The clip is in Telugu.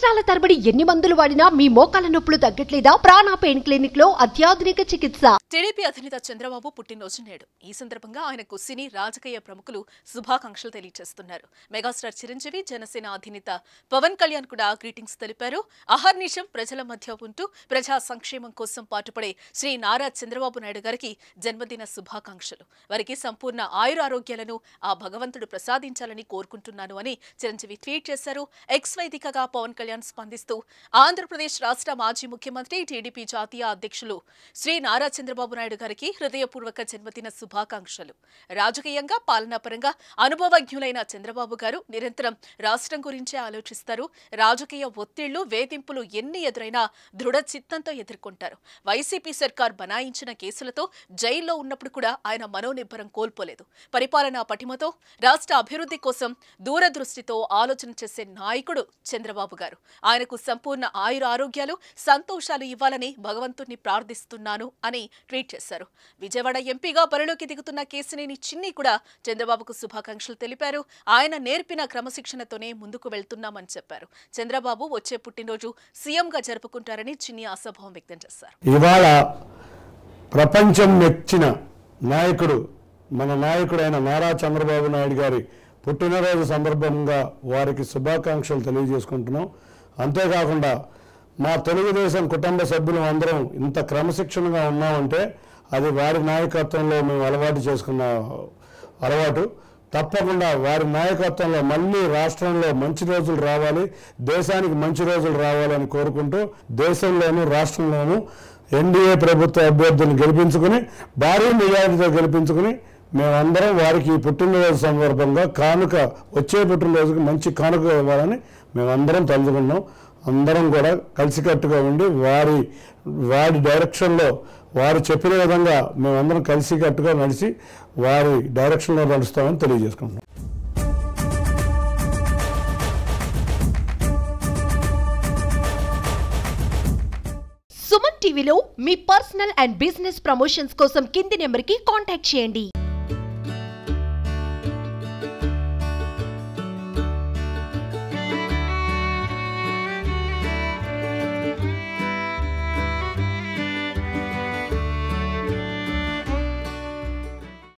సంవత్సరాల తరబడి ఎన్ని మందులు వాడినా మీ మోకాల నొప్పులు తగ్గట్లేదా? ప్రాణ పెయిన్ క్లినిక్ లో అత్యాధునిక చికిత్స. టీడీపీ అధినేత చంద్రబాబు పుట్టినరోజు నేడు. ఈ సందర్భంగా ఆయనకు సినీ రాజకీయ ప్రముఖులు శుభాకాంక్షలు తెలియజేస్తున్నారు. మెగాస్టార్ చిరంజీవి, జనసేన అధినేత పవన్ కళ్యాణ్ కూడా గ్రీటింగ్స్ తెలిపారు. అహర్నిశం ప్రజల మధ్య ఉంటూ ప్రజా సంక్షేమం కోసం పాటుపడే శ్రీ నారా చంద్రబాబు నాయుడు గారికి జన్మదిన శుభాకాంక్షలు. వారికి సంపూర్ణ ఆయురారోగ్యాలను ఆ భగవంతుడు ప్రసాదించాలని కోరుకుంటున్నాను అని చిరంజీవి ట్వీట్ చేశారు. ఎక్స్ వేదికగా పవన్ కళ్యాణ్ స్పందిస్తూ ఆంధ్రప్రదేశ్ రాష్ట్ర మాజీ ముఖ్యమంత్రి, టీడీపీ జాతీయ అధ్యక్షులు శ్రీ నారా చంద్రబాబు నాయుడు గారికి హృదయపూర్వక జన్మదిన శుభాకాంక్షలు. రాజకీయంగా, పాలనాపరంగా అనుభవజ్ఞులైన చంద్రబాబు గారు నిరంతరం రాష్ట్రం గురించే ఆలోచిస్తారు. రాజకీయ ఒత్తిళ్లు, వేధింపులు ఎన్ని ఎదురైనా దృఢ చిత్తంతో ఎదుర్కొంటారు. వైసీపీ సర్కార్ బనాయించిన కేసులతో జైల్లో ఉన్నప్పుడు కూడా ఆయన మనోనిబ్బరం కోల్పోలేదు. పరిపాలనా పటిమతో రాష్ట్ర అభివృద్ధి కోసం దూరదృష్టితో ఆలోచన చేసే నాయకుడు చంద్రబాబు గారు. ఆయనకు సంపూర్ణ ఆయుర ఆరోగ్యాలు, సంతోషాలు ఇవ్వాలని భగవంతుణ్ణి ప్రార్థిస్తున్నాను అని ట్వీట్ చేశారు. విజయవాడ ఎంపీగా బరిలోకి దిగుతున్న కేశినేని చిన్ని కూడా చంద్రబాబుకు శుభాకాంక్షలు తెలిపారు. ఆయన నేర్పిన క్రమశిక్షణతోనే ముందుకు వెళ్తున్నామని చెప్పారు. చంద్రబాబు వచ్చే పుట్టినరోజు సీఎంగా జరుపుకుంటారని చిన్ని ఆశాభావం వ్యక్తం చేశారు. ఇవాళ ప్రపంచం మెచ్చిన నాయకుడు, మన నాయకుడైన నారా చంద్రబాబు నాయుడు గారి పుట్టినరోజు సందర్భంగా వారికి శుభాకాంక్షలు తెలియజేసుకుంటున్నాం. అంతేకాకుండా మా తెలుగుదేశం కుటుంబ సభ్యులు అందరం ఇంత క్రమశిక్షణగా ఉన్నామంటే అది వారి నాయకత్వంలో మేము అలవాటు చేసుకున్న అలవాటు. తప్పకుండా వారి నాయకత్వంలో మళ్ళీ రాష్ట్రంలో మంచి రోజులు రావాలి, దేశానికి మంచి రోజులు రావాలని కోరుకుంటూ దేశంలోనూ రాష్ట్రంలోనూ ఎన్డీఏ ప్రభుత్వ అభ్యర్థులను గెలిపించుకుని, భారీ మెజారిటీతో గెలిపించుకుని మేమందరం వారికి ఈ పుట్టినరోజు సందర్భంగా కానుక, వచ్చే పుట్టినరోజుకి మంచి కానుక ఇవ్వాలని మేమందరం తలుచుకున్నాం. అందరం కూడా కలిసికట్టుగా ఉండి వారి డైరెక్షన్లో, వారు చెప్పిన విధంగా మేమందరం కలిసికట్టుగా నడిచి వారి డైరెక్షన్లో నడుస్తామని తెలియజేసుకుంటున్నాం. సుమన్ టీవీలో మీ పర్సనల్ అండ్ బిజినెస్ ప్రమోషన్స్ కోసం కింది నెంబర్కి కాంటాక్ట్ చేయండి.